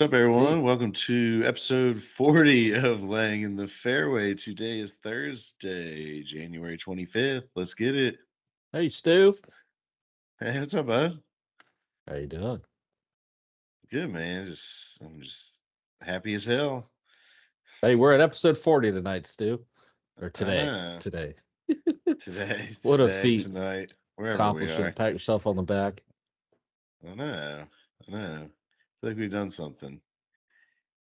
What's up, Hey, everyone? Welcome to episode 40 of Laying in the Fairway. Today is Thursday, January 25th. Let's get it. hey, Stu. Hey, what's up, bud? How you doing? Good, man. I'm just happy as hell. Hey, we're at episode 40 tonight, Stu. Or I today. know. Today. Today, What a today, feat. tonight, wherever we Accomplishment. are. Pat yourself on the back. I know. I know. I feel like we've done something.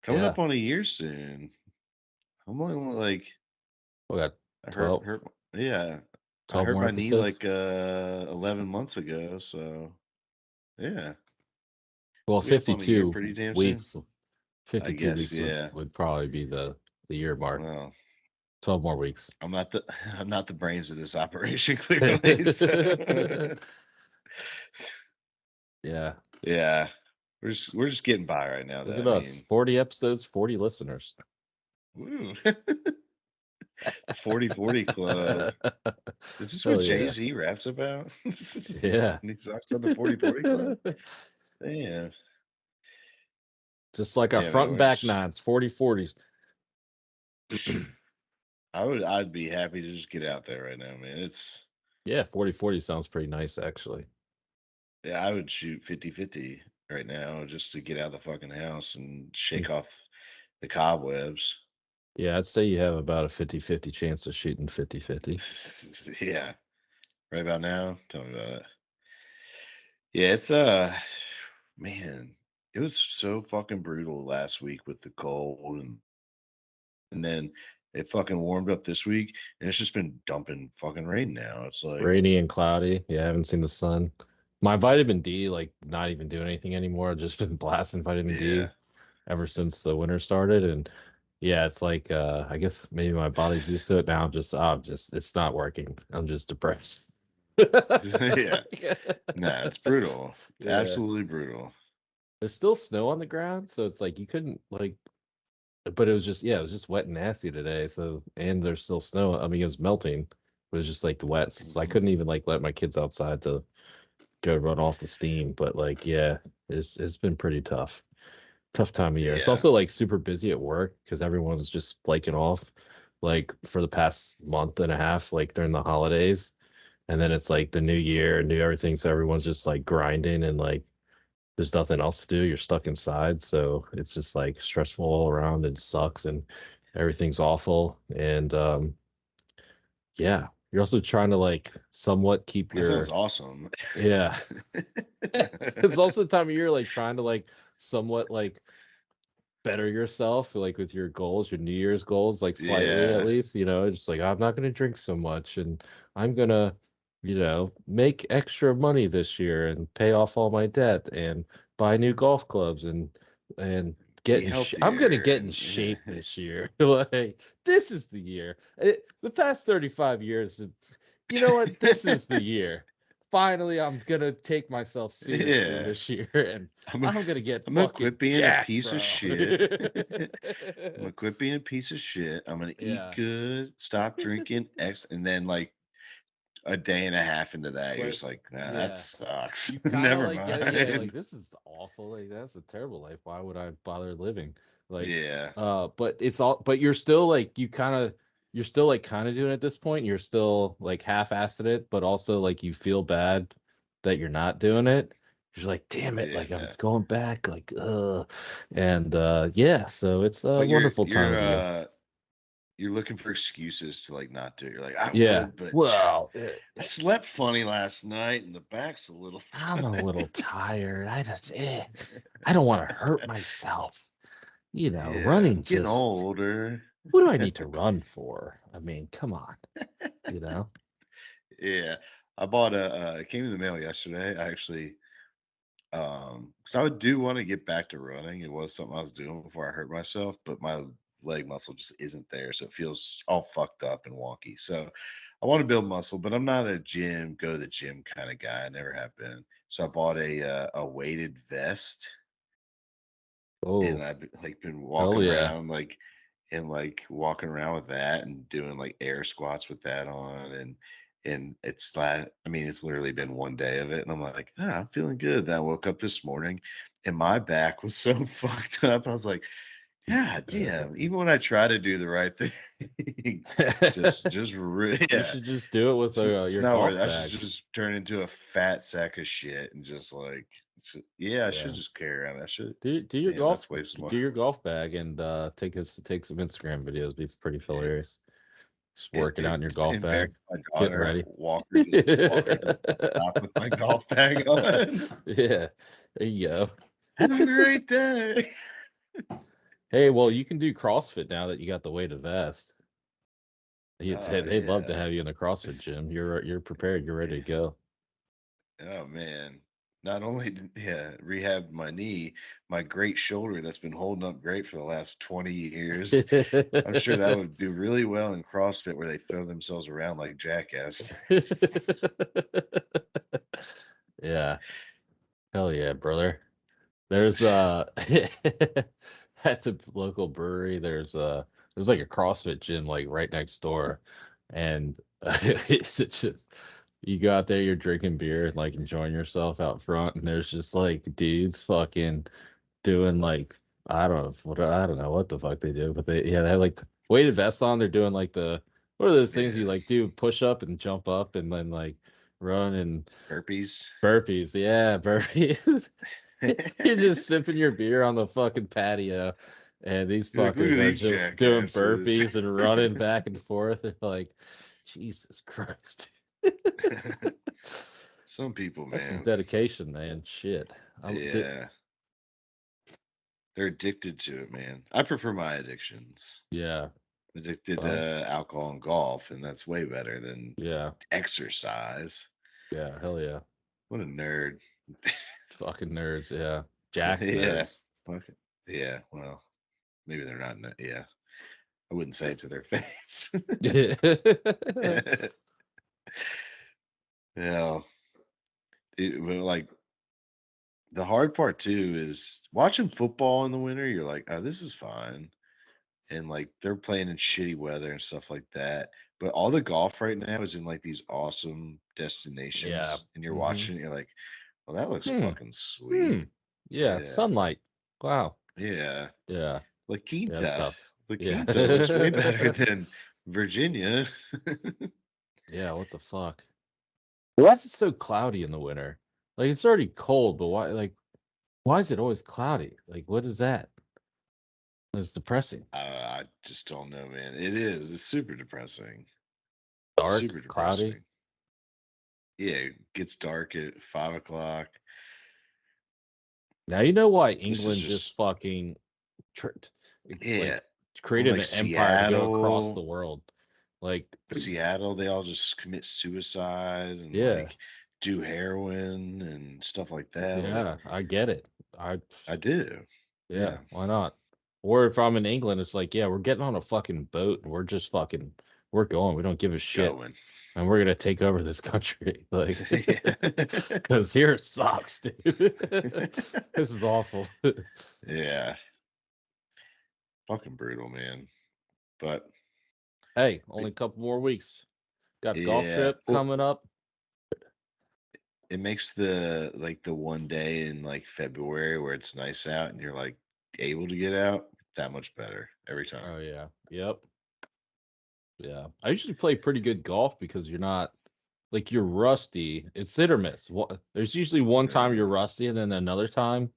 Coming Yeah. up on a year soon. I'm only like We got I hurt 12, hurt yeah. I 12 hurt more my knee episodes. like 11 months ago, so yeah. Well, We up on a year 52 pretty damn soon. weeks. I 52 guess, weeks would, yeah. would probably be the year mark. Well, 12 more weeks. I'm not the I'm not the brains of this operation clearly. So Yeah. yeah. We're just getting by right now Look though. at I us. mean, 40 episodes, 40 listeners. woo. 40/40 club. Is this what Hell yeah. Jay-Z raps about? Yeah. When he talks about the 40/40 club? Damn. Just like our Yeah, man, front and we're back just nines, 40/40s. I'd be happy to just get out there right now, man. It's Yeah, 40/40 sounds pretty nice, actually. Yeah, I would shoot 50/50 right now just to get out of the fucking house and Mm. shake off the cobwebs. Yeah, I'd say you have about a 50/50 chance of shooting 50/50. Yeah, right about now. Tell me about it. Yeah, it's man, it was so fucking brutal last week with the cold and then it fucking warmed up this week and it's just been dumping fucking rain now. It's like, Rainy and cloudy. Yeah, I haven't seen the sun. My vitamin D, like, not even doing anything anymore. I've just been blasting vitamin D yeah. ever since the winter started. And yeah, it's like I guess maybe my body's used to it now. I'm just it's not working. I'm just depressed. Yeah. Nah, it's brutal. It's Yeah. absolutely brutal. There's still snow on the ground, so it's like you couldn't like but it was just yeah, it was just wet and nasty today. So and there's still snow. I mean, it was melting. It was just like the wet. So I Mhm. couldn't even like let my kids outside to go run off the steam. But like, yeah, it's been pretty tough. Tough time of year. It's Yeah. also like super busy at work because everyone's just flaking off like for the past month and a half, like during the holidays. And then it's like the new year, new everything. So everyone's just like grinding and like there's nothing else to do. You're stuck inside. So it's just like stressful all around and sucks and everything's awful. And yeah, you're also trying to like somewhat keep That sounds your awesome. yeah. It's also the time of year like trying to like somewhat like better yourself like with your goals, your New Year's goals, like slightly at Yeah. least, just like I'm not gonna drink so much and I'm gonna, make extra money this year and pay off all my debt and buy new golf clubs and Be I'm gonna healthier get in and shape this year. Like this is the year. The past 35 years, you know what? This is the year. Finally, I'm gonna take myself seriously yeah. this year and I'm gonna I'm gonna get I'm gonna fucking quit being a jacked, piece of bro. shit. I'm gonna quit being a piece of shit. I'm gonna eat Yeah. good, stop drinking X, and then like a day and a half into that, you're But just like, nah, that yeah, sucks. you kind of Never like get it. Yeah, like mind. this is awful. Like that's a terrible life. Why would I bother living? Like, Yeah. but it's all. But you're still like you're still like kind of doing it at this point. You're still like half-assed at it, but also like you feel bad that you're not doing it. You're like, damn it! Like I'm Yeah. going back. Like, and yeah. So it's a But you're wonderful time you're of year. uh you're looking for excuses to like not do it. You're like, I Yeah. would, but Well, I slept funny last night and the back's a little I'm a tight. little tired. I don't want to hurt myself. Yeah, Running I'm getting just older. what do I need to run for? I mean, come on, you know? Yeah, I bought it came in the mail yesterday. I actually, so I do want to get back to running. It was something I was doing before I hurt myself, but my leg muscle just isn't there, so it feels all fucked up and wonky. So I want to build muscle, but I'm not a go to the gym kind of guy. I never have been. So I bought a weighted vest and Oh, I've like been hell walking yeah. around like walking around with that and doing like air squats with that on and it's like I mean it's literally been one day of it and I'm like I'm feeling good. Then I woke up this morning and my back was so fucked up. I was like, God damn. Even when I try to do the right thing, You yeah, should just do it with it's your not worth golf it. I should bag. just turn into a fat sack of shit and just like, yeah, I should Yeah. just carry around that shit. Do your Damn, golf that's waste of do money. your golf bag and take some Instagram videos. It's pretty Yeah, hilarious. Just it, working out it in your golf embarrassed bag, my getting daughter. ready. Walker doesn't stop with my golf bag on. Yeah, there you go. Have a great day. Hey, well, you can do CrossFit now that you got the weighted vest. Oh They'd love to yeah. have you in the CrossFit gym. You're prepared. You're ready to Yeah. go. Oh man. Not only rehab my knee, my great shoulder that's been holding up great for the last 20 years. I'm sure that would do really well in CrossFit where they throw themselves around like jackasses. Yeah, hell yeah, brother. There's at the local brewery, there's like a CrossFit gym like right next door, and it's just you go out there, you're drinking beer and like enjoying yourself out front, and there's just like dudes fucking doing like I don't know what the fuck they do, but they have like weighted vests on. They're doing like the what are those things you Yeah. like do push up and jump up and then like run and Burpees. burpees. Yeah, burpees. You're just sipping your beer on the fucking patio, and these You're like, look fuckers at are these just doing jackasses. burpees and running back and forth. They're like, Jesus Christ. Some people, That's some man. dedication, man. Shit. Yeah. They're addicted to it, man. I prefer my addictions. Yeah. Addicted Well, to alcohol and golf, and that's way better than yeah. exercise. Yeah. Hell yeah. What a nerd. Fucking nerds. Yeah. Jack Yeah. nerds. Fuck it. Yeah. Well, maybe they're not. Yeah. I wouldn't say it to their face. Yeah. But like the hard part too is watching football in the winter. You're like, oh, this is fine. And like they're playing in shitty weather and stuff like that. But all the golf right now is in like these awesome Yeah. destinations. And you're Hmm. watching it, you're like, well, that looks Hmm. fucking Hmm. sweet. Yeah. Yeah. Sunlight. Wow. Yeah. Yeah. La Yeah. It's Quinta. tough. La Yeah. Quinta looks way better than Virginia. Yeah. What the fuck? Why is it so cloudy in the winter? Like it's already cold, but why is it always cloudy? Like what is that? It's depressing. I just don't know, man. It is. It's super depressing. Dark, Super cloudy. depressing. Yeah, it gets dark at 5 o'clock. Now you know why This is England just just fucking tr- yeah. like And created like an empire to go across the Seattle, world. Like Seattle, they all just commit suicide and yeah. like do heroin and stuff like that. Like Yeah, I get it. I I do. Yeah, Yeah. why not? Or if I'm in England, it's like, yeah, we're getting on a fucking boat and we're just fucking we're going. We don't give a shit. Going. And we're gonna take over this country. Like Yeah. because here it sucks, dude. This is awful. Yeah. Fucking brutal, man. But Hey, only a couple more weeks. Got a golf yeah. trip Well, coming up. it makes the like the one day in like February where it's nice out and you're like able to get out that much better every time. Oh yeah. Yep. Yeah. I usually play pretty good golf because you're not like you're rusty. It's hit or miss. There's usually one time you're Uh, rusty and then another time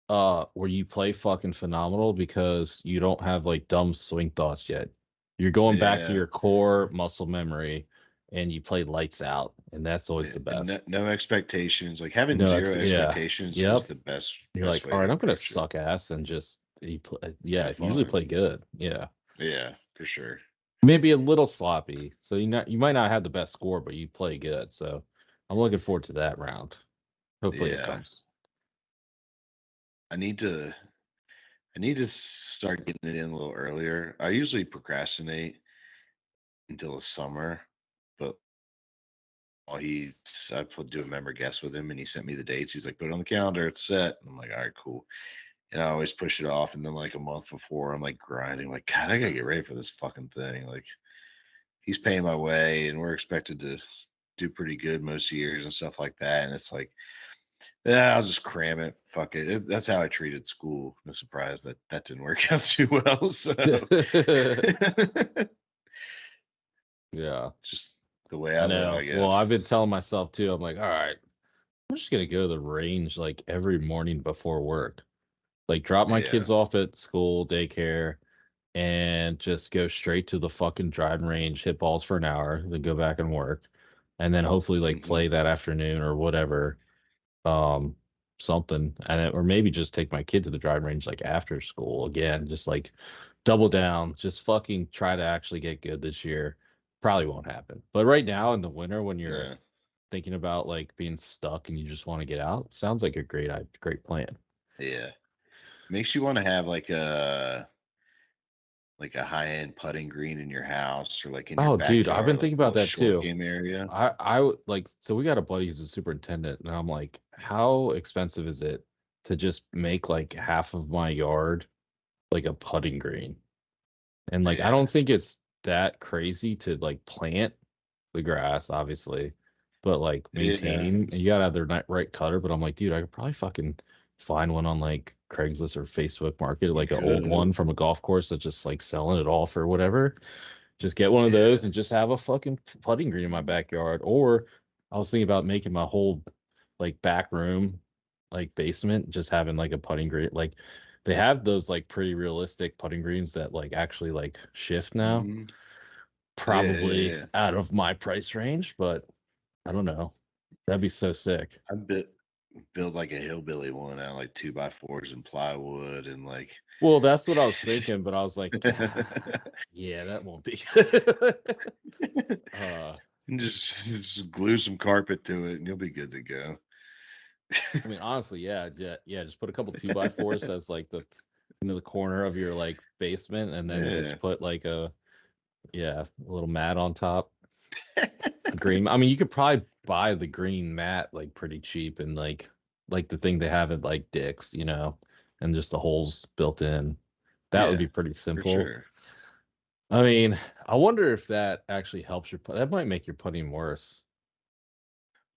where you play fucking phenomenal because you don't have like dumb swing thoughts yet. You're going back to yeah. your core muscle memory and you play lights out, and that's always Yeah, the and best. no expectations. Like having No, zero yeah. expectations is Yep. the You're best like, way all to right, I'm gonna approach it. suck ass and just yeah, Have usually fun. play good. Yeah. Yeah, for sure. Maybe a little sloppy. So you might not have the best score, but you play good. So I'm looking forward to that round. Hopefully it Yeah. comes. I need to I need to start getting it in a little earlier. I usually procrastinate until the summer, but do a member guest with him and he sent me the dates. He's like, put it on the calendar, it's set. And I'm like, all right, cool. And I always push it off. And then like a month before, I'm like grinding, like, God, I gotta get ready for this fucking thing. Like he's paying my way and we're expected to do pretty good most years and stuff like that. And it's like Yeah, I'll just cram it. Fuck it. That's how I treated school. No surprise that that didn't work out too well. So Yeah, just the way I I live, I know. Well, guess. I've been telling myself too. I'm like, all right, I'm just gonna go to the range like every morning before work. Like drop my Yeah. kids off at school, daycare, and just go straight to the fucking driving range, hit balls for an hour, then go back and work. And then hopefully like Hmm. play that afternoon or whatever. Um something. Or maybe just take my kid to the driving range like after school again. Just like double down. Just fucking try to actually get good this year. Probably won't happen. But right now in the winter when you're Yeah. thinking about like being stuck and you just want to get out, sounds like a great plan. Yeah. Makes you want to have like a high end putting green in your house or like in your Oh, dude, I've been backyard, like thinking a about little that short too. game area. I would like so we got a buddy who's a superintendent, and I'm like, how expensive is it to just make like half of my yard like a putting green? And like I Yeah. don't think it's that crazy to like plant the grass, obviously, but like Yeah. maintain and you gotta have the right cutter. But I'm like, dude, I could probably fucking find one on like Craigslist or Facebook Market, You like an old one could. from a golf course that's just like selling it all for whatever. Just get one of those Yeah. and just have a fucking putting green in my backyard. Or I was thinking about making my whole like back room, like basement, just having like a putting green. Like they have those like pretty realistic putting greens that like actually like shift now. Hmm. Yeah. Yeah. Probably Yeah. out of my price range, but I don't know. That'd be so sick. I bit build like a hillbilly one out of like 2x4s and plywood and like Well, that's what I was thinking, but I was like, yeah, that won't be good. uh and just glue some carpet to it and you'll be good to go. I mean, honestly, yeah. Just put a couple two by fours as like the into the corner of your like basement, and then Yeah. just put like a little mat on top. A green. I mean, you could probably buy the green mat like pretty cheap and like the thing they have at like Dick's, and just the holes built in. That would Yeah, be pretty for simple. sure. I mean, I wonder if that actually helps your that might make your putting worse.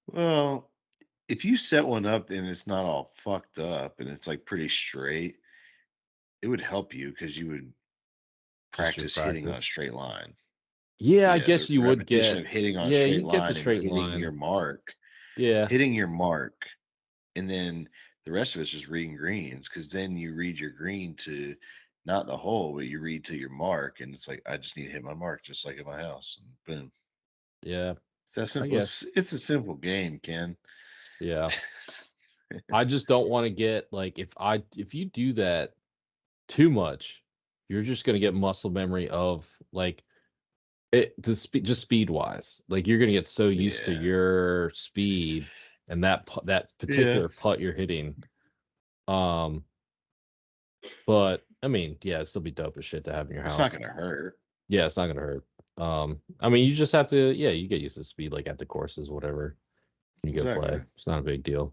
Well, if you set one up and it's not all fucked up and it's like pretty straight, it would help you because you would Just your practice hitting on a practice. straight line. Yeah, I Yeah, guess the you would repetition get. of hitting on a Yeah, straight you get the line and straight line. Yeah. hitting your mark, and then the rest of it's just reading greens because then you read your green to not the hole, but you read to your mark, and it's like I just need to hit my mark just like at my house, and boom. Yeah, It's that I simple. guess. It's a simple game, Ken. Yeah. I just don't want to get like if you do that too much, you're just gonna get muscle memory of like the speed just speed wise. Like you're gonna get so used to Yeah. your speed and that Yeah. particular putt you're hitting. Um, but I mean, yeah, it'd still be dope as shit to have in your It's not house. gonna hurt. Yeah, it's not gonna hurt. I mean, you just have to, yeah, you get used to speed like at the courses, whatever. You go play. Exactly. It's not a big deal.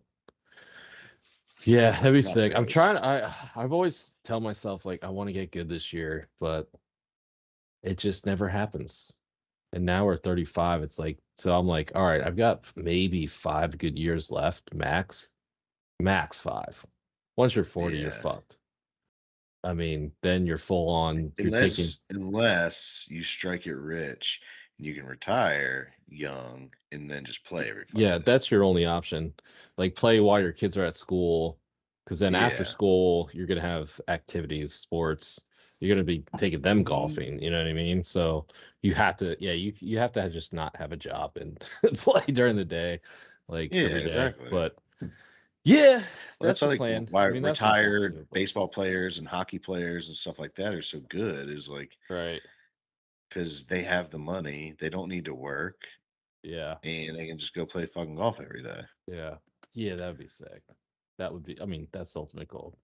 Yeah, that'd be Not sick. I'm trying. really. I've always tell myself like I want to get good this year, but it just never happens. And now we're 35. It's like so. I'm like, all right, I've got maybe 5 good years left, max five. Once you're 40, you're Yeah. fucked. I mean, then you're full on. You're taking. Unless you strike it rich, you can retire young and then just play every Yeah, fucking day. that's your only option. Like play while your kids are at school, because then after Yeah. school you're gonna have activities, sports. You're gonna be taking them Hmm. golfing. You know what I mean? So you have to, yeah, you have to just not have a job and play during the day, like Yeah, every day. exactly. But yeah, Well, that's that's why the like plan. why I mean, that's my goal retired too. But baseball players and hockey players and stuff like that are so good is like right, because they have the money, they don't need to work, yeah, and they can just go play fucking golf every day. yeah, yeah, that would be sick. That would be. I mean, that's the ultimate goal.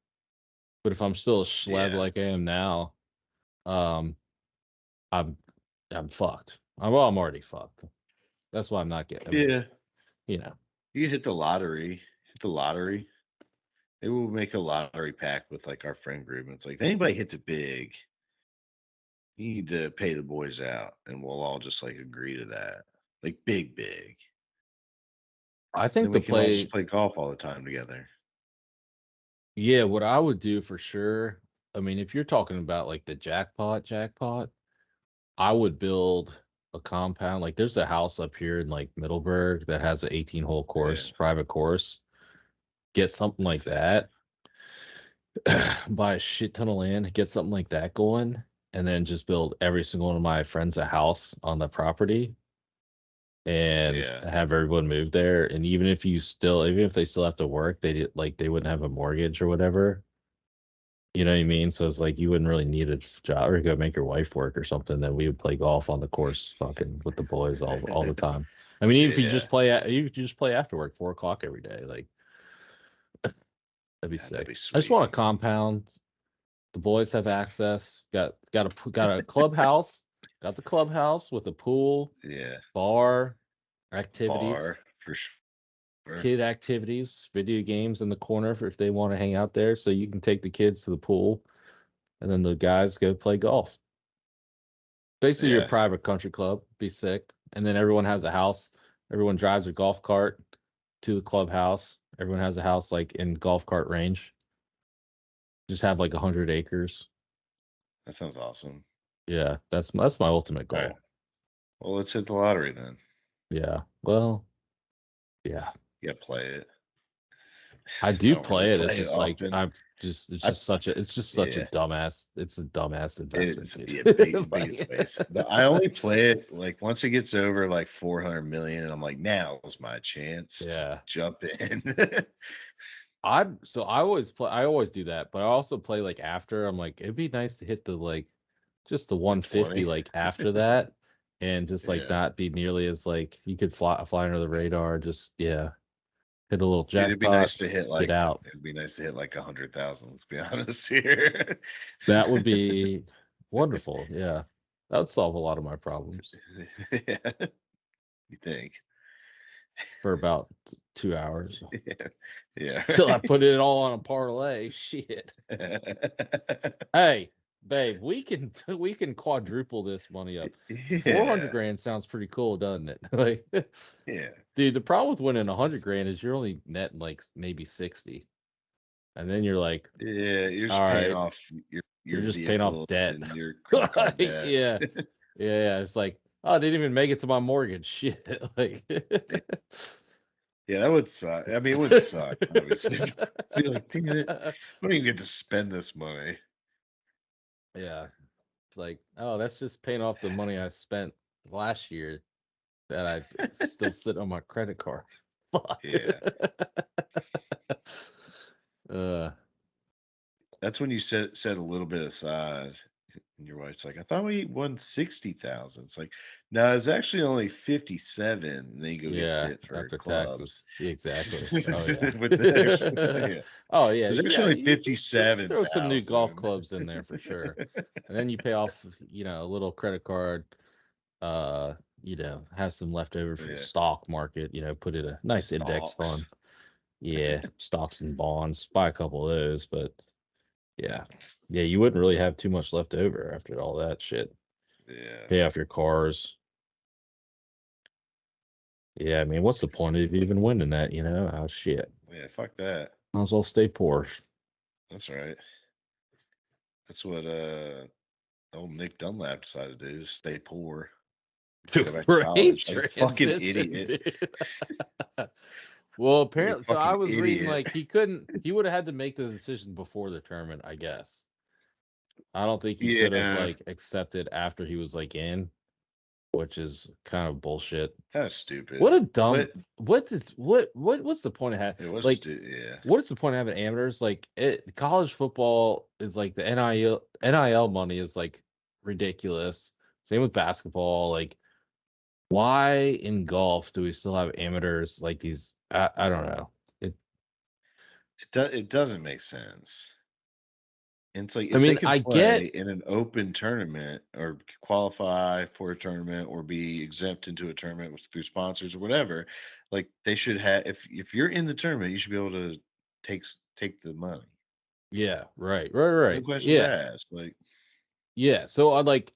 But if I'm still a schleb Yeah. like I am now, um, I'm I'm fucked. Well, I'm already fucked. That's why I'm not getting. I mean, Yeah. you know, You hit the lottery. Hit the lottery. Maybe we'll make a lottery pack with like our friend group. And it's like if anybody hits it big, you need to pay the boys out, and we'll all just like agree to that. Like big, big. I Then think we can all just play golf all the time together. yeah, what I would do for sure, I mean, if you're talking about like the jackpot, I would build a compound. Like there's a house up here in like Middleburg that has an 18-hole Yeah, course, private course. Get something like sick. that, buy a shit ton of land, get something like that going, and then just build every single one of my friends a house on the property and Yeah, have everyone move there. And even if they still have to work, they wouldn't have a mortgage or whatever. You know what I mean? So it's like you wouldn't really need a job or go make your wife work or something. Then we would play golf on the course, fucking with the boys all the time. I mean, even if yeah, you just play after work, 4 o'clock every day, like that'd be yeah, that'd sick. be I just sweet. want a compound. The boys have access. Got a clubhouse. Got the clubhouse with a pool, Yeah, bar, bar activities, for sure. kid activities, video games in the corner for if they want to hang out there. So you can take the kids to the pool, and then the guys go play golf. Basically, your Yeah, private country club. Be sick, and then everyone has a house. Everyone drives a golf cart to the clubhouse. Everyone has a house like in golf cart range. Just have like 100 acres. that sounds awesome. Yeah, that's my ultimate All right, goal. well, let's hit the lottery then. Yeah. Well, yeah. Yeah, play it. I I do don't really play it. It's play it just like often. it's I just such a Yeah, dumbass. It's a dumbass investment, it's dude. yeah, biggest Like, waste. But I only play it like once it gets over like 400 million, and I'm like, now's my chance to yeah. jump in. I always do that, but I also play like after. I'm like, it'd be nice to hit the like just the The 150 20. like after that and just like Yeah. not be nearly as like you could fly under the radar, just yeah, hit a little Dude, it'd be jackpot, nice to hit get like out. it'd be nice to hit like 100,000, let's be honest here. That would be wonderful. Yeah. That would solve a lot of my problems Yeah, you think? for about 2 hours. Yeah. Yeah, Till I put it all on a parlay. Shit. right. Hey, babe, we can quadruple this money up. 400 Yeah. grand sounds pretty cool, doesn't it? Like, Yeah. dude, the problem with winning 100 grand is you're only netting like maybe 60. And then you're like, Yeah, you're all just paying right, off your you're just paying off vehicle debt. and your credit card Like, debt. yeah. Yeah. It's like, oh, I didn't even make it to my mortgage. Shit. Like, Yeah, that would suck. I mean, it would suck, obviously. Be like, "Dang it, I don't even get to spend this money." yeah. It's like, oh, that's just paying off the money I spent last year that I still sit on my credit card. Fuck. Yeah. uh, That's when you set a little bit aside, and your wife's like, "I thought we won 60,000." It's like, "No, it's actually only 57," and then you go get yeah, fit for after taxes. clubs. Yeah, exactly. Oh yeah. With the extra yeah. Oh yeah. There's Yeah, actually only you throw some new golf 57,000. clubs in there for sure. And then you pay off, a little credit card, have some left over for the Yeah. stock market, put in a nice index fund. Stocks. Yeah, stocks and bonds, buy a couple of those, but yeah. Yeah, you wouldn't really have too much left over after all that shit. Yeah. Pay off your cars. Yeah, I mean, what's the point of even winning that, you know? Oh shit. Yeah, fuck that. Might as well stay poor. That's right. That's what, old Nick Dunlap decided to do, just stay poor. Go back to Great college like a fucking transition, idiot. dude. Well, Like a apparently, so I fucking was reading idiot. like he would have had to make the decision before the tournament, I guess. I don't think he could have Yeah, like accepted after he was like in, which is kind of bullshit. kinda stupid, What a dumb but what's the point of having it was like yeah. what is the point of having amateurs? Like college football is like the NIL money is like ridiculous. Same with basketball. Like why in golf do we still have amateurs like these? I don't know. It doesn't make sense. And it's like, I if they mean, can I play get in an open tournament or qualify for a tournament or be exempt into a tournament through sponsors or whatever, like, they should have if you're in the tournament, you should be able to take the money. yeah, right, No right. questions Yeah. asked, like Yeah. So I like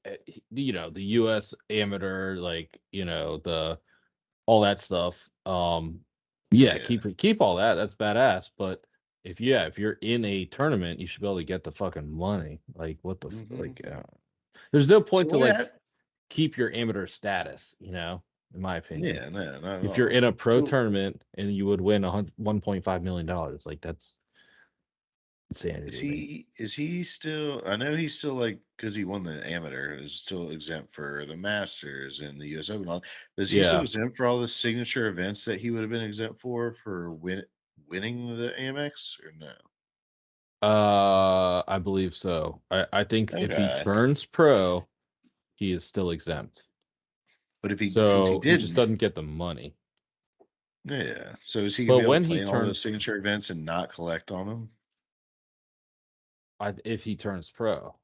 the US amateur, like, the all that stuff. Yeah, Yeah. keep all that. That's badass. But if you're in a tournament, you should be able to get the fucking money. Like what the Hmm. there's no So point to what like happened? keep your amateur status. In my opinion. Yeah, no, not at If you're all. in a pro So tournament and you would win $1.5 million, like that's insanity to me. is he still? I know he's still like because he won the amateur is still exempt for the Masters and the U.S. Open. And all. Is he still Yeah. exempt for all the signature events that he would have been exempt for winning the AMEX or no? I believe so. I think if he Okay, turns pro, he is still exempt. but if he since he So he just didn't, doesn't get the money. yeah. So is he gonna But be able when to he play in all turns those signature events and not collect on them? if he turns pro,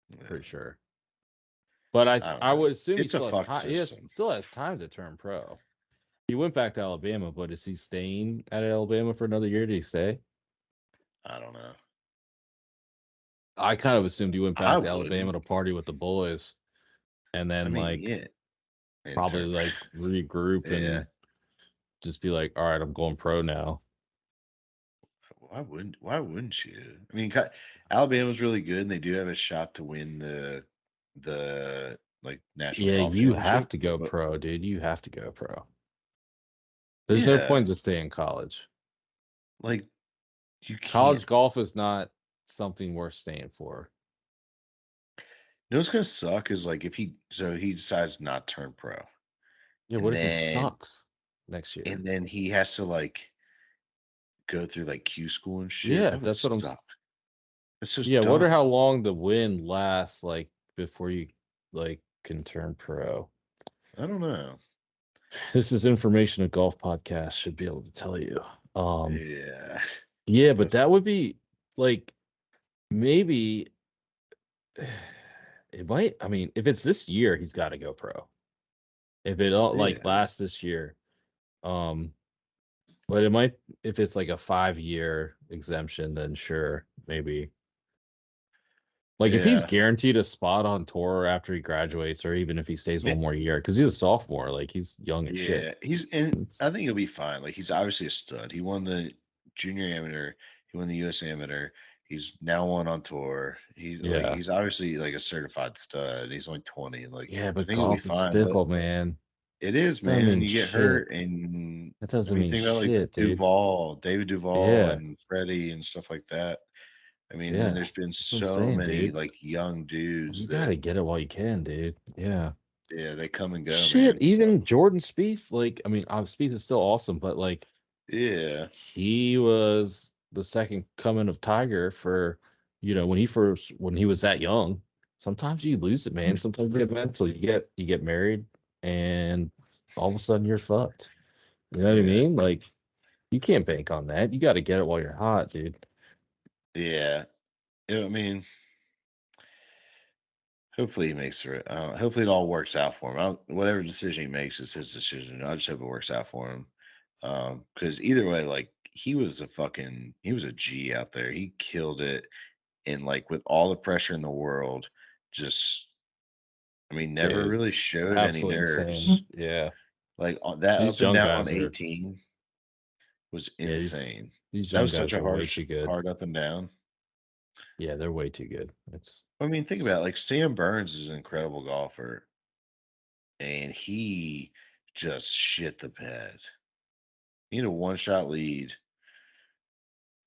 Yeah, pretty sure. But I don't I know. would assume he It's a still has fucked time. system. Still has time to turn pro. He went back to Alabama, but is he staying at Alabama for another year? Did he say? I don't know. I kind of assumed he went I back to Alabama wouldn't. to party with the boys and I then mean, like yeah, in probably turn. like regroup Yeah. and just be like, all right, I'm going pro now. Why wouldn't you? I mean, Alabama's really good, and they do have a shot to win the like national Yeah, golf you have championship. to go But pro, dude. You have to go pro. There's no yeah, point to stay in college. like you can't. College golf is not something worth staying for. You know what's gonna suck is like if he decides not to turn pro, Yeah, and what if he then sucks next year? and then he has to like go through like Q school and shit. Yeah, That would that's what I'm. suck. That's so Yeah, wonder dumb. how long the win lasts, like before you like can turn pro. I don't know. This is information a golf podcast should be able to tell you. Um, Yeah, yeah, but that's that would be like maybe it might. I mean, if it's this year, he's got to go pro. If it all like yeah, lasts this year, um, but it might if it's like a 5 year exemption, then sure, maybe. Like if he's yeah. guaranteed a spot on tour after he graduates, or even if he stays one more year, because he's a sophomore, like he's young as shit. Yeah, he's and It's- I think he'll be fine. Like he's obviously a stud. He won the junior amateur. He won the U.S. amateur. He's now won on tour. yeah, He's obviously like a certified stud. He's only 20. Like yeah, I but think he'll be golf is fine. But fickle, man. it is, Doesn't man. And mean you get shit. hurt. And That I doesn't mean, mean think about like shit, dude. David Duval, Yeah, and Freddie and stuff like that. I mean, then yeah. there's been That's what I'm so saying, many dude. like young dudes You that gotta get it while you can, dude. Yeah. yeah they come and go, Shit, man. So even Jordan Spieth, like, I mean, Spieth is still awesome, but like, yeah, he was the second coming of Tiger for, when he was that young. Sometimes you lose it, man. Sometimes you get mental. You get married, and all of a sudden you're fucked. You know what I yeah, mean? Like, you can't bank on that. You got to get it while you're hot, dude. yeah. I mean, hopefully he makes it. Hopefully it all works out for him. Whatever decision he makes is his decision. I just hope it works out for him. Because either way, like he was a G out there. He killed it, and like with all the pressure in the world, just I mean, never Dude, really showed any absolutely nerves. insane. Yeah. Like that These up and young down on guys are, 18 was yeah, these, insane. these That young was such guys a are way too good. hard up and down. Yeah, they're way too good. I mean, think about it. Like Sam Burns is an incredible golfer, and he just shit the bed. He had a one shot lead,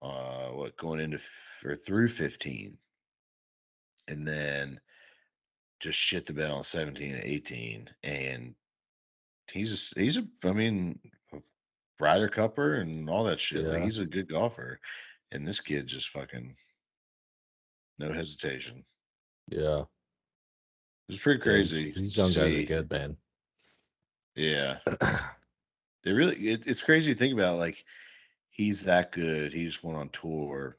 going into or through 15, and then just shit the bed on 17 and 18. And I mean, a Ryder Cupper and all that shit. Like Yeah. he's a good golfer, and this kid just fucking no hesitation. Yeah. It was pretty Yeah, crazy these to young guys are see. good, man. Yeah, it's crazy to think about. Like he's that good. He just went on tour,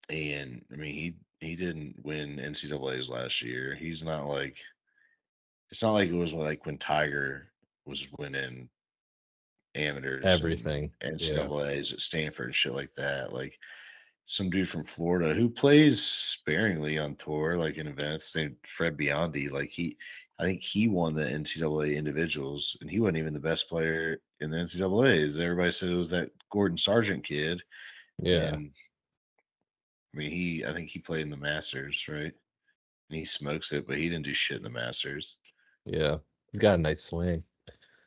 and I mean he didn't win NCAA's last year. He's not like it's not like it was like when Tiger was winning amateurs and Everything. Yeah. NCAA's at Stanford and shit like that. Like some dude from Florida who plays sparingly on tour, like in events, named Fred Biondi. I think he won the NCAA individuals, and he wasn't even the best player in the NCAAs. Everybody said it was that Gordon Sargent kid, Yeah, and I mean, I think he played in the Masters, right? And he smokes it, but he didn't do shit in the Masters. yeah. He's got a nice swing.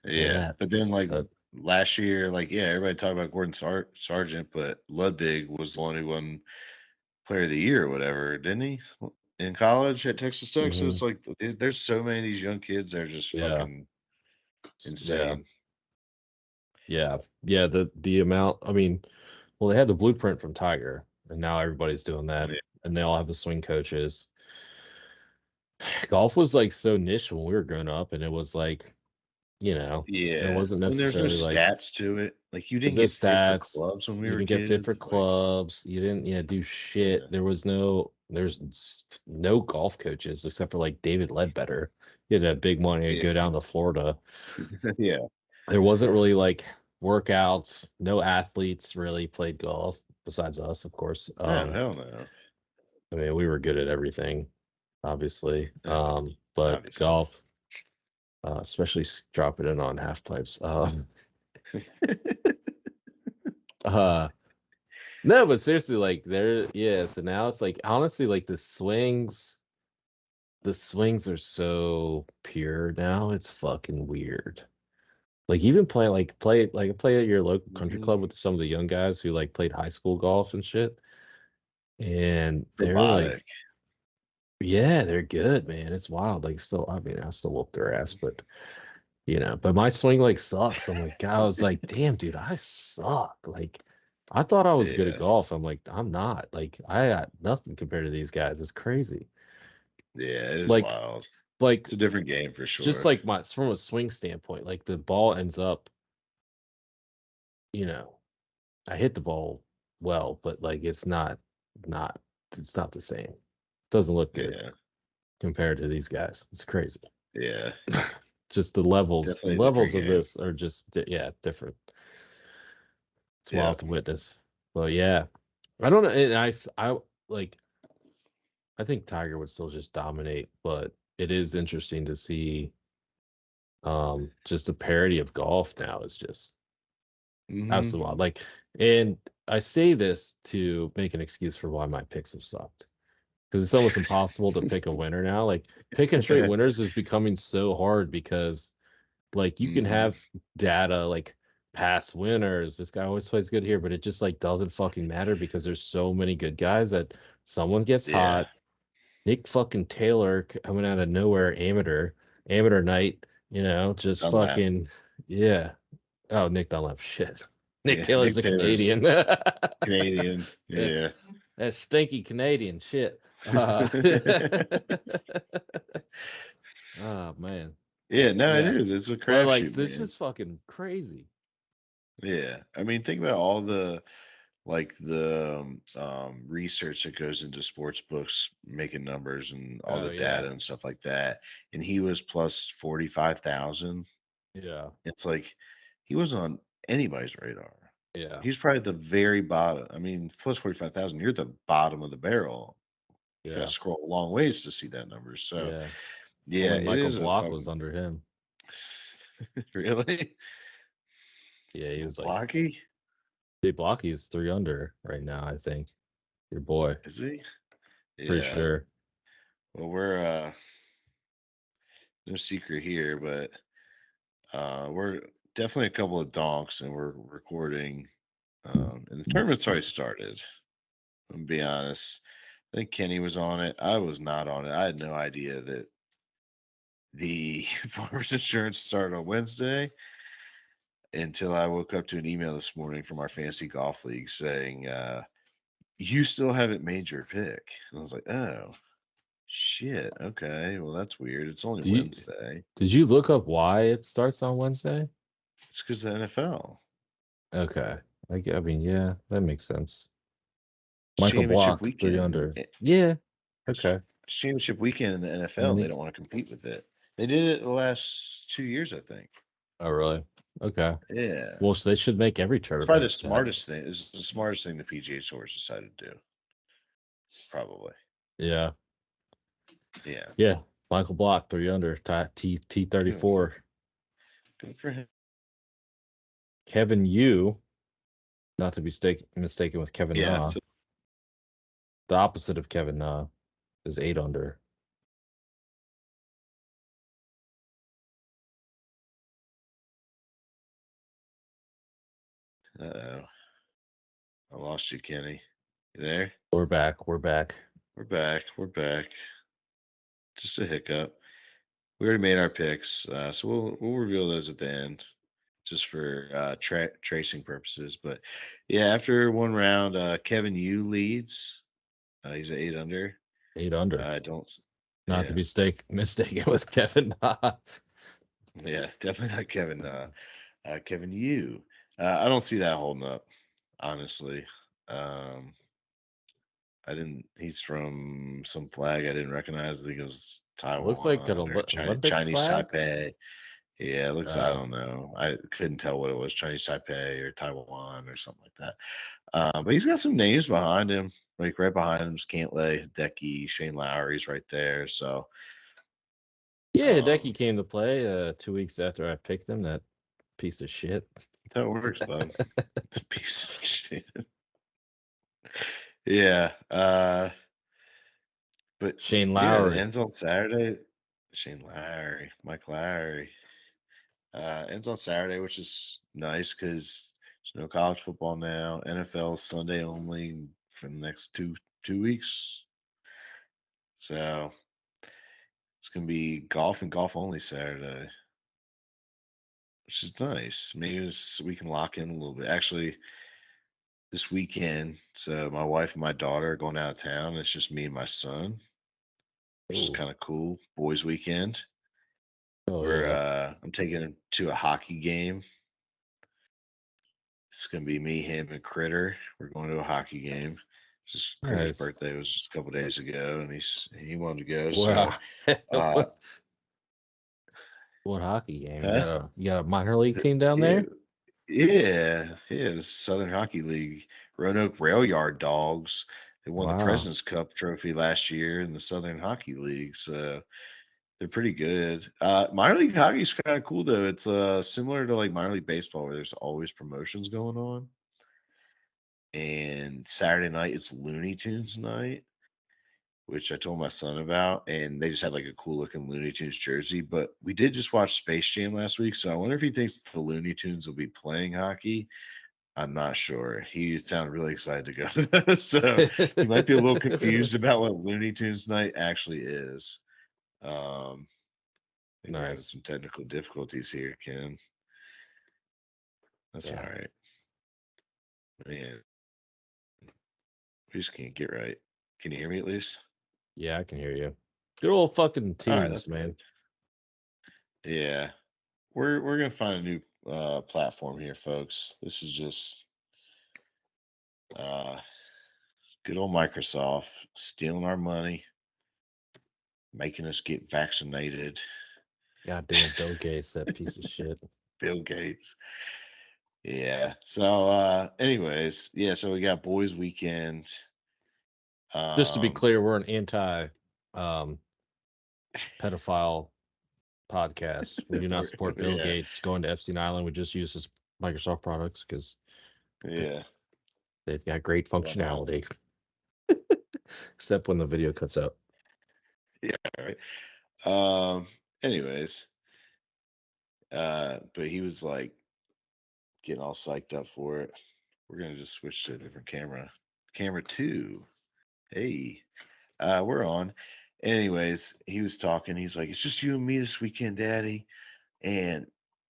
Yeah, Yeah. but then like But last year, like yeah, everybody talked about Gordon Sargent, but Ludwig was the one who won Player of the Year or whatever, didn't he? In college at Texas Tech. So mhm, it's like there's so many of these young kids that are just yeah. fucking Yeah. insane. Yeah. Yeah, the amount, I mean, well, they had the blueprint from Tiger, and now everybody's doing that, Yeah, and they all have the swing coaches. Golf was like so niche when we were growing up, and it was like, there yeah. wasn't When there's no necessarily like stats to it, like you there's didn't no get fit for stats. clubs when we You were didn't get fit for kids. Like clubs. You didn't, do shit. yeah, There's no golf coaches except for like David Ledbetter. He had that big money to yeah, go down to Florida. yeah. There wasn't really like workouts. No athletes really played golf besides us, of course. No, hell no. I mean, we were good at everything, obviously. Yeah, But obviously. golf, especially dropping in on half pipes. Uh, no, but seriously, like yeah. So now it's like honestly, like the swings are so pure now. It's fucking weird. Like even play at your local country Mhm. club with some of the young guys who like played high school golf and shit. And they're like, Robotic. yeah, they're good, man. It's wild. Like still, I mean, I still whoop their ass, but but my swing like sucks. I'm like, God, I was like, damn, dude, I suck. Like, I thought I was good at Yeah, golf. I'm like, I'm not. Like, I got nothing compared to these guys. It's crazy. yeah. It is Like, wild. like It's a different game for just sure. like my from a swing standpoint, like the ball ends up, you know, I hit the ball well, but like not it's not the same. Doesn't look good Yeah, compared to these guys. It's crazy. yeah. Just the Definitely a different levels of game. this are just yeah, different. It's Yeah. wild to witness. But yeah, I don't know. And like I think Tiger would still just dominate, but it is interesting to see just the parody of golf now is just Hmm. absolutely wild. Like, and I say this to make an excuse for why my picks have sucked. Because it's almost impossible to pick a winner now. Like picking straight winners is becoming so hard because like you can Hmm. have data like past winners. This guy always plays good here, but it just like doesn't fucking matter because there's so many good guys that someone gets Yeah. hot. Nick fucking Taylor coming out of nowhere, amateur night, just Dunlap. fucking yeah. Oh, Nick Dunlap, shit. Nick Yeah. Taylor's Nick a Taylor's Canadian. Canadian. Yeah, Yeah. that stinky Canadian shit. Oh man, Yeah. No, it yeah. is. It's a But like, crapshoot, so it's man. just fucking crazy. Yeah. I mean, think about all the like the research that goes into sports books, making numbers and all Oh the yeah, data and stuff like that. And he was plus 45,000. yeah, It's like he wasn't on anybody's radar. yeah, He's probably at the very bottom. I mean, plus 45,000, you're at the bottom of the barrel. You gotta yeah, scroll a long ways to see that number. So, yeah. yeah, Only it Michael is a Block was fucking under him. really Yeah, he was like, blocky. Big Blocky is 3 under right now. I think your boy, Is he? pretty Yeah. sure. Well, we're no secret here, but we're definitely a couple of donks, and we're recording. And the tournament's already started. I'm gonna be honest. I think Kenny was on it. I was not on it. I had no idea that the farmers insurance started on Wednesday until I woke up to an email this morning from our fantasy golf league saying, you still haven't made your pick. And I was like, oh, shit. Okay. Well, that's weird. It's only Do you Wednesday. did you look up why it starts on Wednesday? It's because the NFL. Okay, I mean, yeah, that makes sense. Michael Championship Block, three weekend. under. Yeah, okay. It's championship weekend in the NFL, And and they, they don't want to compete with it. They did it the last 2 years, I think. oh really? Okay. Yeah. Well, so they should make every It's probably the tournament that. smartest thing. It's the smartest thing the PGA Tour has decided to do. Probably. Yeah. Yeah. Yeah. Michael Block, 3 under. T Good. 34. Good for him. Kevin Yu, not to be mistaken with Kevin Yeah. Na. So, The opposite of Kevin Na is 8 under. uh-oh. I lost you, Kenny. You there? We're back. We're back. We're back. We're back. Just a hiccup. We already made our picks, so we'll reveal those at the end, just for tracing purposes. But yeah, after one round, Kevin Yu leads. He's at 8 under. 8 under. I don't. Not to Yeah, be mistaken with Kevin Na. yeah, definitely not Kevin. Kevin Yu. I don't see that holding up, honestly. Um, I didn't. He's from some flag I didn't recognize. I think it was Looks like an Taiwan or Olympic Chinese flag. Taipei. Yeah, it looks. I Uh, don't know. I couldn't tell what it was. Chinese Taipei or Taiwan or something like that. But he's got some names behind him. Like right behind him is Cantlay, Hideki, Shane Lowry's right there. So yeah, um, Hideki came to play 2 weeks after I picked him. That piece of shit. that's how it works, bud. Piece of shit. Yeah. But Shane yeah, it Lowry. ends on Saturday. Shane Lowry, Mike Lowry. Ends on Saturday, which is nice because there's no college football now. NFL Sunday only for the next two weeks. So it's gonna be golf and golf only Saturday, which is nice. Maybe we can lock in a little bit. Actually, this weekend, so my wife and my daughter are going out of town. It's just me and my son, which is Oh, kind of cool. Boys weekend. oh We're yeah. I'm taking him to a hockey game. It's gonna be me, him, and Critter. We're going to a hockey game. Just Critter's Nice. birthday was just a couple days ago, and he wanted to go. So, Wow. uh, What hockey game? huh? You got a minor league team down Yeah, there? yeah. The Southern Hockey League, Roanoke Rail Yard Dogs. They won the Wow. President's Cup trophy last year in the Southern Hockey League, so they're pretty good. Minor league hockey is kind of cool though. It's similar to like minor league baseball, where there's always promotions going on. And Saturday night it's Looney Tunes night, which I told my son about, and they just had like a cool looking Looney Tunes jersey. But we did just watch Space Jam last week, so I wonder if he thinks the Looney Tunes will be playing hockey. I'm not sure. He sounded really excited to go to that, so he might be a little confused about what Looney Tunes night actually is. Um, I think we're having Nice. some technical difficulties here, Ken. That's all Yeah. right, man. We just can't get right. Can you hear me at least? Yeah, I can hear you. Good old fucking All right, teams, that's man. good. Yeah, we're gonna find a new platform here, folks. This is just uh, good old Microsoft stealing our money, making us get vaccinated. Goddamn Bill Gates, that piece of shit. Bill Gates. Yeah. So, anyways, yeah. So we got boys' weekend. Just to be Um, clear, we're an anti um pedophile podcast. We do not support Bill yeah, Gates going to Epstein Island. We just use his Microsoft products because yeah. they've got great Why not? functionality, except when the video cuts out. Yeah. Right. Um. Anyways, but he was like getting all psyched up for it. We're gonna just switch to a different camera. Camera two. Hey, we're on. Anyways, he was talking. He's like, "It's just you and me this weekend, Daddy." And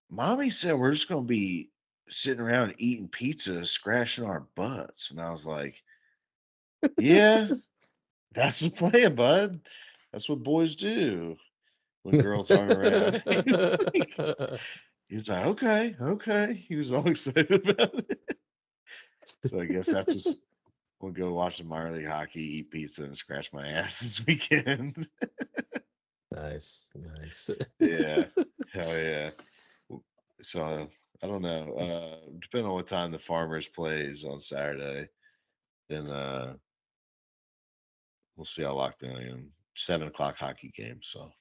Mommy said we're just gonna be sitting around eating pizza, scratching our butts. And I was like, "Yeah, that's the plan, bud. That's what boys do when girls aren't around." He was like, "Okay, okay." He was all excited about it. So I guess that's what's we'll go watch the minor league hockey, eat pizza, and scratch my ass this weekend. Nice, nice. Yeah. Hell yeah. So I don't know. Depending on what time the Farmers plays on Saturday, then we'll see how locked in I am. 7 o'clock hockey game. So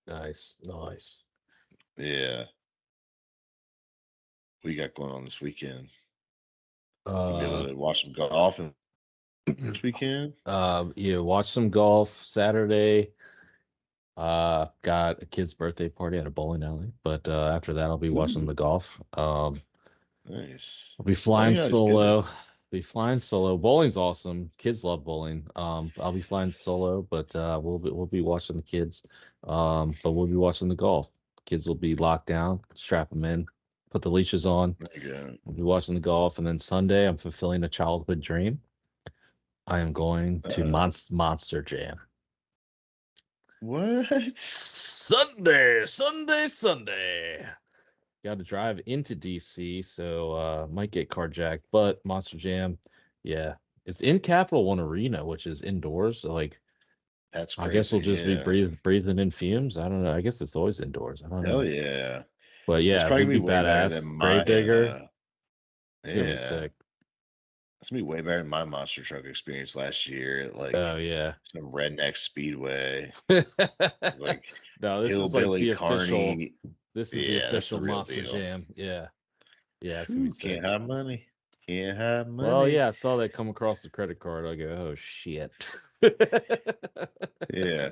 Nice, nice. yeah. What you got going on this weekend? Gonna be able Uh, to watch some golf this weekend? yeah, watch some golf Saturday. Got a kid's birthday party at a bowling alley, but after that, I'll be watching the Ooh, golf. nice. I'll be flying Bowling alley's good. solo. Be flying solo. Bowling's awesome. Kids love bowling. I'll be flying solo, but we'll be watching the kids. But we'll be watching the golf. Kids will be locked down. Strap them in. Put the leashes on. There you go. We'll be watching the golf, and then Sunday, I'm fulfilling a childhood dream. I am going to Uh, Monster Jam. what? Sunday. Got to drive into DC, so might get carjacked. But Monster Jam, yeah, it's in Capital One Arena, which is indoors. So like, That's I guess we'll crazy. just be Yeah. breathing in fumes. I don't know. I guess it's always indoors. I don't Hell know. yeah. But That's yeah, probably it'll gonna be be way better than badass. my Gravedigger, it's gonna be yeah. sick. That's gonna be way better than my monster truck experience last year at like Oh yeah. some redneck speedway. Like No, this is like hillbilly the official. carny. This is the Yeah, that's the official real Monster deal. Jam. Yeah, yeah, it's gonna be Whew, can't sick. have money. Can't have Well, money. yeah, I saw that come across the credit card. I go, oh shit. Yeah.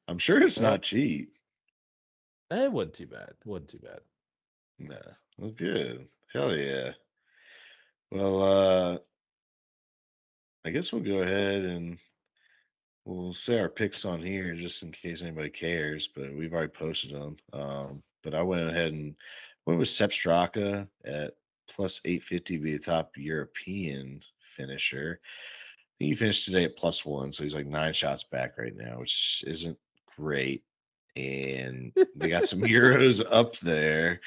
I'm sure it's Well, not cheap. it wasn't too bad. It wasn't too bad. Nah. Well, good. Hell yeah. Well, I guess we'll go ahead and we'll say our picks on here just in case anybody cares, but we've already posted them. But I went ahead and went with Sepp Straka at plus 850 to be the top European finisher. I think he finished today at plus one, so he's like 9 shots back right now, which isn't great. And they got some euros up there.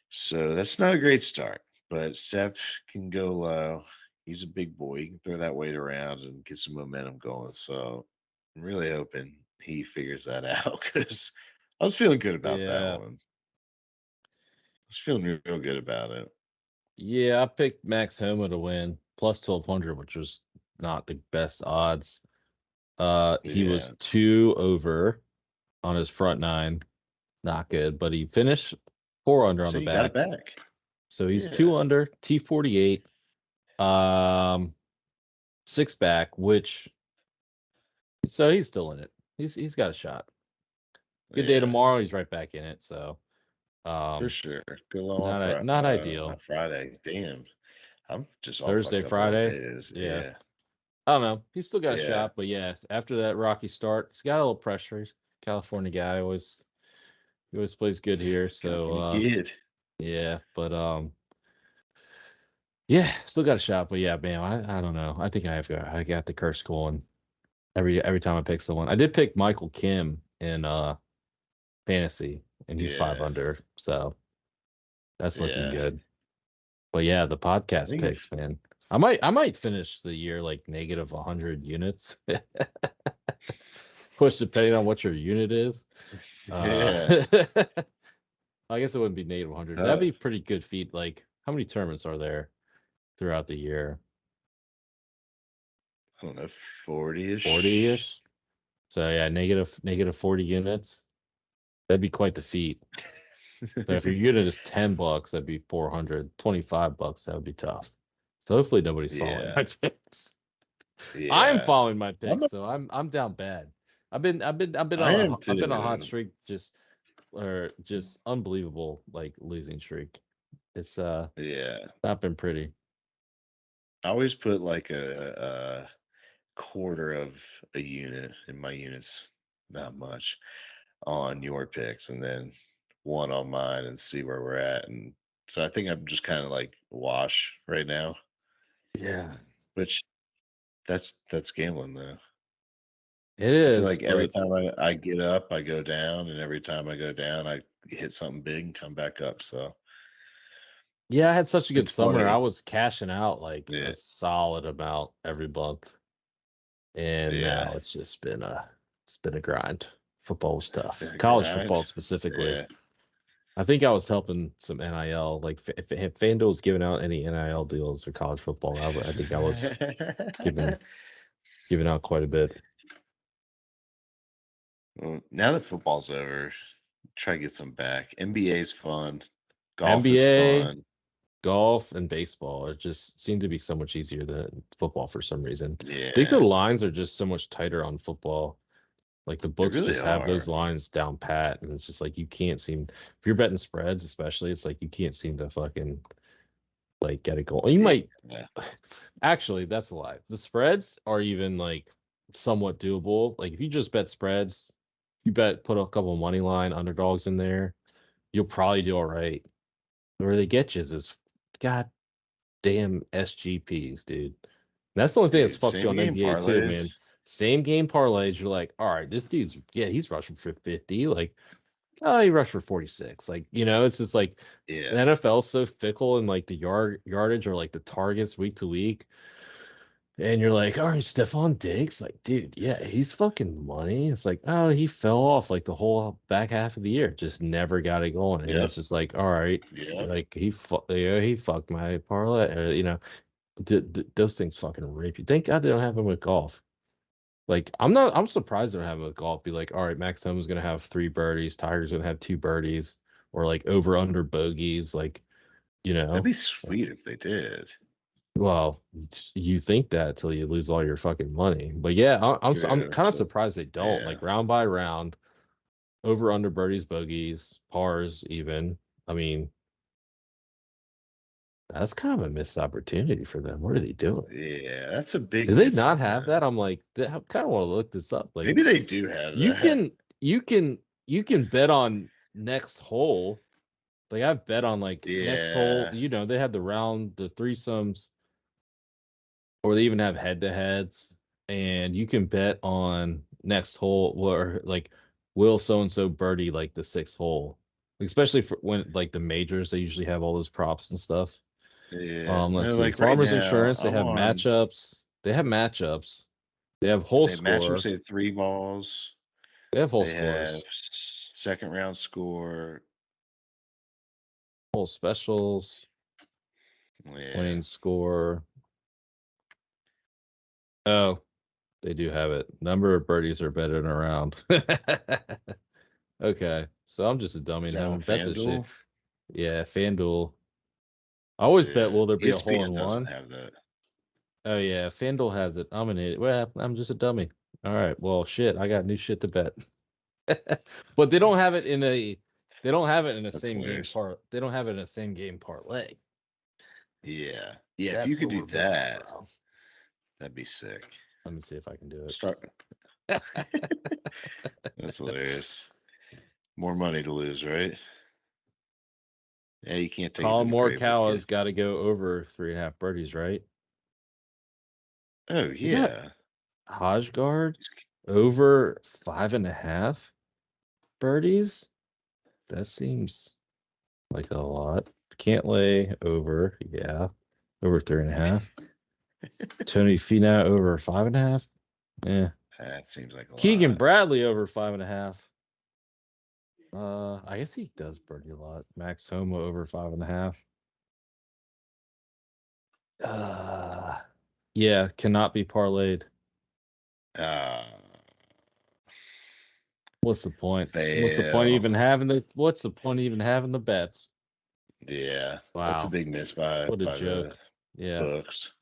So that's not a great start. But Sepp can go low. He's a big boy. He can throw that weight around and get some momentum going. So I'm really hoping he figures that out because I was feeling good about that Yeah. one. I was feeling real good about it. Yeah, I picked Max Homa to win plus 1200, which was not the best odds. He was Yeah. 2 over on his front nine. Not good, but he finished 4 under on So the you got it back. back. So he's Yeah. 2 under, T48, um, six back, which so he's still in it. He's got a shot. Good day Yeah. tomorrow, he's right back in it. So For um sure. Go low on not ideal. not Friday. Damn. I'm just all Thursday, fucked up on Friday. days. Yeah. Yeah. I don't know. He's still got a Yeah. shot, but yeah, after that rocky start, he's got a little pressure. He's a California guy, he always plays good here. So California kid. yeah, but yeah, still got a shot. But yeah, man, I don't know. I think I got the curse going every time I pick someone. I did pick Michael Kim in fantasy, and he's five Yeah. under, so that's looking Yeah. good. But yeah, the I podcast think picks, if man. I might finish the year like negative 100 units. Push depending on what your unit is. yeah. I guess it wouldn't be negative 100. That'd be Tough. pretty good feat. Like, how many tournaments are there throughout the year? I don't know, 40-ish. 40-ish. So yeah, negative 40 units. That'd be quite the feat. But if your unit is $10, that'd be 400. $25, that would be tough. So hopefully nobody's following Yeah. my picks. I'm Yeah. following my I'm picks, not, so I'm down bad. I am I've been on a hot too. streak, just unbelievable like losing streak. It's Yeah. not been pretty. I always put like a quarter of a unit in my units, not much, on your picks, and then one on mine and see where we're at. And so I think I'm just kind of like wash right now, Yeah. which that's gambling though. It I feel is, like every but time I get up, I go down, and every time I go down, I hit something big and come back up. So yeah, I had such a good it's summer. I funny. was cashing out like Yeah, a solid amount every month. And yeah. now it's been a grind. Football was It's tough. been a College grind. football specifically. Yeah. I think I was helping some NIL. Like if FanDuel was giving out any NIL deals for college football, I think I was giving giving out quite a bit. Well, now that football's over, try to get some back. NBA's fun. Golf is NBA, fun. golf, and baseball. It just seemed to be so much easier than football for some reason. I think the Yeah, lines are just so much tighter on football. Like the they books really just have those are. lines down pat, and it's just like you can't seem if you're betting spreads, especially, it's like you can't seem to fucking like get a goal. You might Yeah, actually, that's a lie. The spreads are even like somewhat doable. Like if you just bet spreads, you put a couple money line underdogs in there, you'll probably do all right. Where they get you is this goddamn SGPs, dude. That's the only thing that dude. fucks you Same on game NBA too, parlays. man. Same game parlays, you're like, all right, this dude's he's rushing for 50. Like, oh, he rushed for 46. Like, it's just like the Yeah, NFL's so fickle and like the yardage or like the targets week to week. And you're like, all right, Stephon Diggs, like, dude, yeah, he's fucking money. It's like, oh, he fell off like the whole back half of the year, just never got it going. And yep, it's just like, all right, yep. like he fucked my parlay. Those things fucking rape you. Thank God they don't have him with golf. Like, I'm surprised they don't have him with golf. Be like, all right, Max Home's gonna have 3 birdies, Tiger's gonna have 2 birdies, or like over under bogeys, like, you That'd know. be sweet if they did. Well, you think that till you lose all your fucking money. But yeah, I'm True. kind of So surprised they don't. yeah, Like round by round, over under birdies, bogeys, pars even. I mean, that's kind of a missed opportunity for them. What are they doing? yeah. That's a big Do they miss not on have them. that? I'm like, I kind of want to look this up. Like, Maybe they do have you that. can you can you can bet on next hole. Like I've bet on like next hole. Yeah, They have the threesomes, or they even have head to heads, and you can bet on next hole where like will so and so birdie like the sixth hole, especially for when like the majors they usually have all those props and stuff. yeah. Let's No, see, like right Farmers now, Insurance, they I'm have on. matchups. They have matchups. They have whole They match up, score. say 3 balls. They have whole They have scores, second round score. whole specials, Yeah, plain score. Oh, they do have it. Number of birdies are better than a round. Okay, so I'm just a dummy is and that on haven't bet this shit. FanDuel? Yeah, FanDuel. I always bet, Yeah, will there be a hole in ESPN doesn't one? have that. Oh yeah, FanDuel has it. I'm an idiot. What happened? I'm just a dummy. All right. Well, shit. I got new shit to bet. But they don't have it in a. They don't have it in a That's same game hilarious. part. They don't have it in a same game parlay. Yeah, yeah. If you That's could what do we're missing, that, bro. that'd be sick. Let me see if I can do Start. it. That's hilarious. More money to lose, right? Yeah, you can't take it to Colin the grave with you. Morikawa's got to go over 3.5 birdies, right? Oh They got yeah. Hojgaard over 5.5 birdies. That seems like a lot. Can't lay over, yeah, over 3.5. Tony Finau over 5.5. Yeah. That seems like a Keegan lot. Bradley over 5.5. I guess he does birdie a lot. Max Homa over 5.5. Uh, yeah, cannot be parlayed. Uh, What's the point? What's the point of fail. even having the? What's the point of even having the bets? Yeah, that's a Wow, big miss by what a the joke. Yeah. books.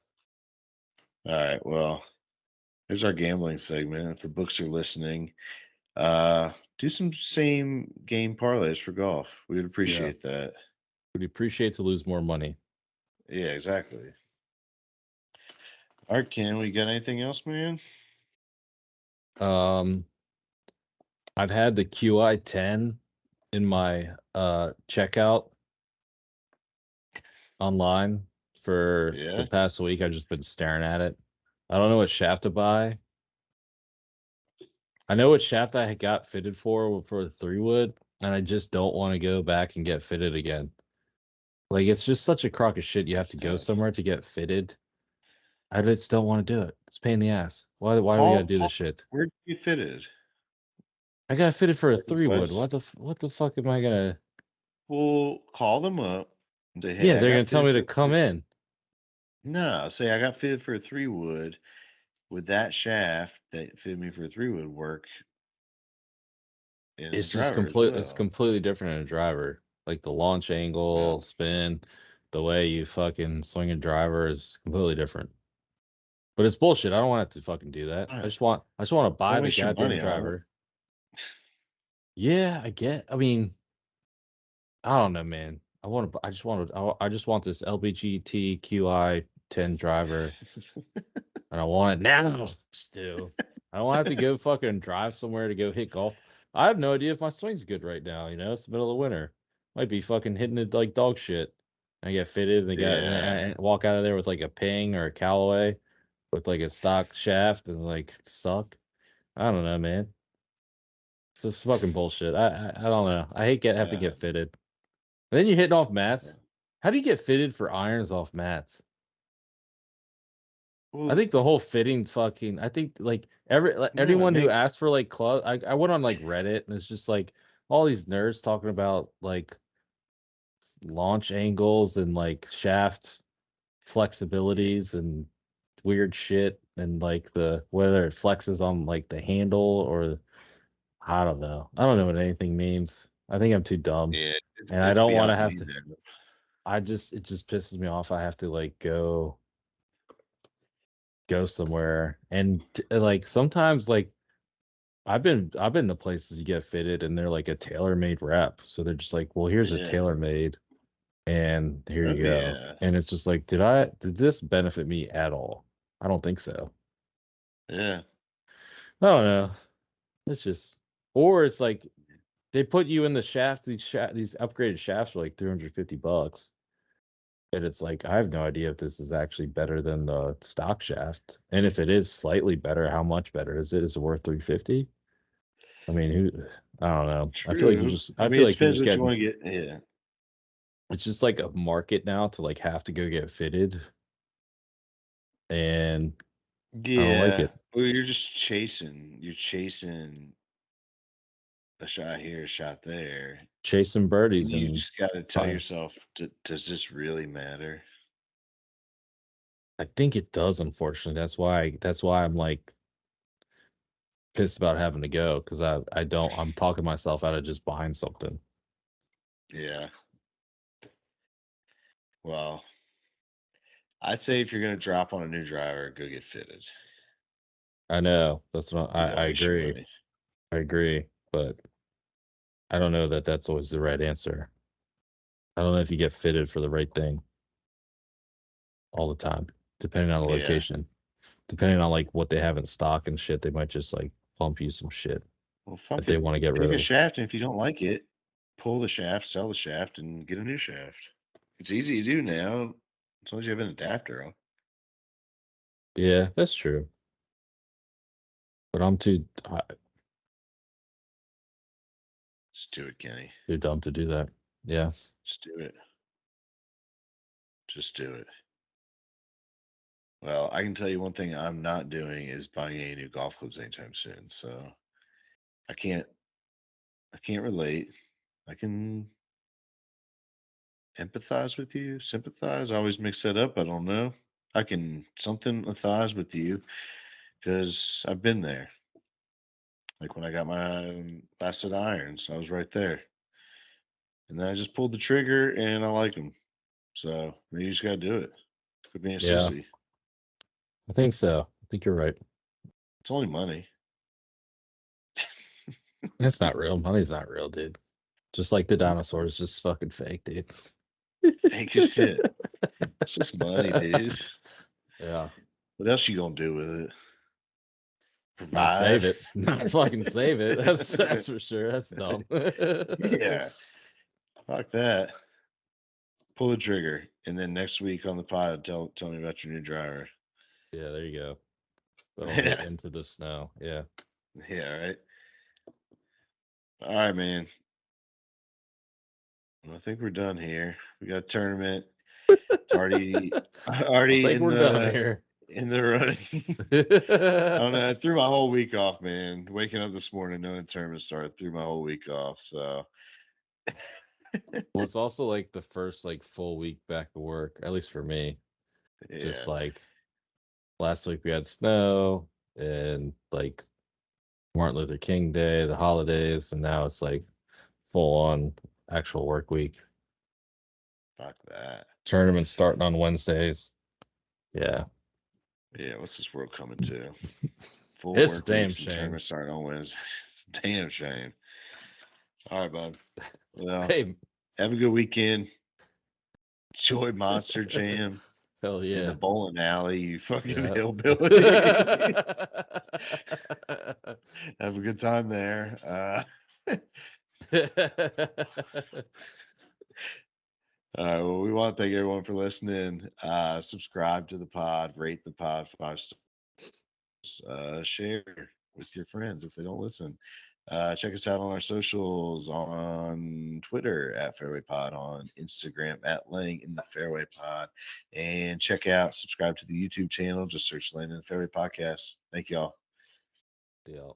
All right, well, here's our gambling segment. If the books are listening, do some same game parlays for golf. We would Yeah. appreciate that. Would appreciate to lose more money. Yeah, exactly. All right, Ken, we got anything else, man? Um, I've had the QI10 in my checkout online for the Yeah. past week. I've just been staring at it. I don't know what shaft to buy. I know what shaft I had got fitted for the 3 wood, and I just don't want to go back and get fitted again. Like it's just such a crock of shit. You have That's to go tough. somewhere to get fitted. I just don't want to do it. It's a pain in the ass. Why do we gotta Call, do call. this shit? Where did you fitted? I got fitted for a Perkins 3 wood. West. What the fuck am I gonna? Well, call them up and say, "Hey, Yeah, I they're gonna got tell fitted me for to a come 3 wood." in. No, say I got fitted for a 3 wood. Would that shaft that fitted me for a 3 wood work in a It's just driver as complete. It's well? completely different in a driver. Like the launch angle, Yeah. spin, the way you fucking swing a driver is completely different. But it's bullshit. I don't want to fucking do that. Alright. I just want to buy Don't the waste your goddamn money on it. driver. Yeah, I mean, I don't know, man. I just want this LBGT QI 10 driver, and I want it now, Stu. I don't have to go fucking drive somewhere to go hit golf. I have no idea if my swing's good right now. You know, it's the middle of winter. Might be fucking hitting it like dog shit. I get fitted and Yeah. I walk out of there with like a ping or a Callaway with like a stock shaft and like suck. I don't know, man. It's just fucking bullshit. I don't know. I hate have to Yeah. get fitted. And then you're hitting off Yeah. mats. How do you get fitted for irons off mats? I Well, think the whole fitting fucking. I think like no, anyone who Nick. asks for like club. I went on like Reddit and it's just like all these nerds talking about like launch angles and like shaft flexibilities and weird shit and like the whether it flexes on like the handle or I don't know. I don't know what anything means. I think I'm too dumb. Yeah, And I it's don't want to beyond have me to then. it just pisses me off. I have to like go somewhere. And like sometimes like I've been to places you get fitted and they're like a tailor-made rep. So they're just like, "Well, here's a Yeah. tailor-made and here Oh, you go." yeah. And it's just like, did this benefit me at all? I don't think so. Yeah. I don't know. It's just or it's like they put you in the shaft these upgraded shafts for like $350. And it's like, I have no idea if this is actually better than the stock shaft. And if it is slightly better, how much better is it? Is it worth 350? I mean, who I don't know. True. I I mean, feel it like you're depends just what you getting wanna get. Yeah. it's just like a market now to like have to go get fitted. And I don't like Yeah. it. Well, you're chasing a shot here, a shot there, Chasing and birdies you and just gotta tell I yourself, Does this really matter?" I think it does, unfortunately. That's why I'm like pissed about having to go because I don't I'm talking myself out of just buying something. Yeah. Well, I'd say if you're gonna drop on a new driver, go get fitted. I know. That's what You don't I waste your agree. money. I agree. But I don't know that that's always the right answer. I don't know if you get fitted for the right thing all the time, depending on the Yeah. location, depending on like what they have in stock and shit. They might just like pump you some shit Well, that fuck they it. want to get rid Pick a of. shaft, and if you don't like it, pull the shaft, sell the shaft, and get a new shaft. It's easy to do now, as long as you have an adapter on. Yeah, that's true. But Just do it, Kenny. too dumb to do that. Yeah, Just do it. Just do it. Well, I can tell you one thing I'm not doing is buying any new golf clubs anytime soon. So I can't I can't relate. I can empathize with you, sympathize. I always mix that up. I don't know. I can something empathize with you because I've been there. Like when I got my last set of irons, I was right there. And then I just pulled the trigger and I like them. So you just got to do it. Quit being a yeah, sissy. I think so. I think you're right. It's only money. It's not real. Money's not real, dude. Just like the dinosaurs, just fucking fake, dude. Fake as shit. It's just money, dude. Yeah. What else you gonna do with it? Not Provide? save it. Not fucking save it. That's for sure. That's dumb. Yeah. Fuck that. Pull the trigger, and then next week on the pod, tell me about your new driver. Yeah, there you go. That'll hit Yeah. into the snow. Yeah. Yeah. Right. All right, man. I think we're done here. We got a tournament. It's already I already think we're done here. in the running. I don't know. I threw my whole week off, man. Waking up this morning knowing the tournament started threw my whole week off. So Well, it's also like the first like full week back to work, at least for me. Just yeah, like last week we had snow and like Martin Luther King Day, the holidays, and now it's like full on. actual work week. Fuck that. Tournaments starting on Wednesdays. Yeah. Yeah, what's this world coming to? Full It's a work damn weeks and shame. tournaments starting on Wednesday. It's a damn shame. All right, bud. Well, Hey, have a good weekend. Enjoy Monster Jam hell in the yeah. bowling alley, you fucking Yeah. hillbilly. Have a good time there. All right. Well, we want to thank everyone for listening. Subscribe to the pod, rate the pod 5 stars, share with your friends if they don't listen. Check us out on our socials on Twitter at Fairway Pod, on Instagram at Laying in the Fairway Pod, and subscribe to the YouTube channel. Just search Laying in the Fairway Podcast. Thank y'all. Yeah.